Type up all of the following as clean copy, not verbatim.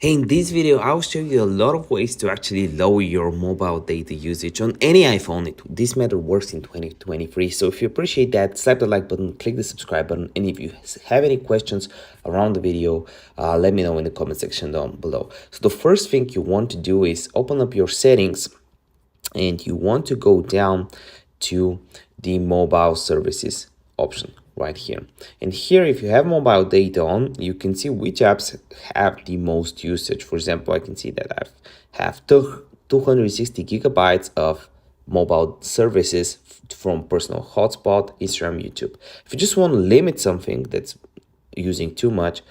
Hey, in this video, I'll show you a lot of ways to actually lower your mobile data usage on any iPhone. This method works in 2023. So if you appreciate that, slap the like button, click the subscribe button. And if you have any questions around the video, let me know in the comment section down below. So the first thing you want to do is open up your settings and you want to go down to the mobile services option right here. And here, if you have mobile data on, you can see which apps have the most usage. For example, I can see that I have 260 gigabytes of mobile services from personal hotspot, Instagram, YouTube. If you just want to limit something that's using too much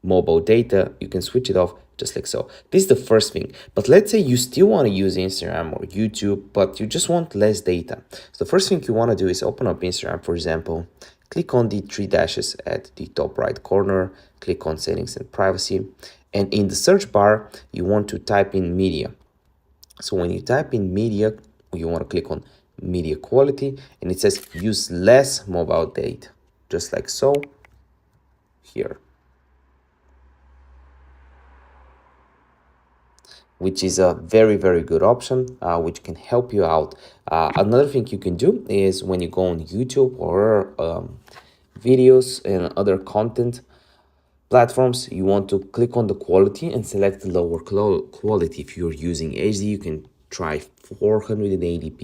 mobile data, you can switch it off just like so. This is the first thing. But let's say you still want to use Instagram or YouTube, but you just want less data. So the first thing you want to do is open up Instagram, for example, click on the three dashes at the top right corner, click on settings and privacy. And in the search bar, you want to type in media. So when you type in media, you want to click on media quality, and it says use less mobile data, just like so here, which is a very good option, which can help you out. Another thing you can do is when you go on YouTube or videos and other content platforms, you want to click on the quality and select the lower quality. If you're using HD, you can try 480p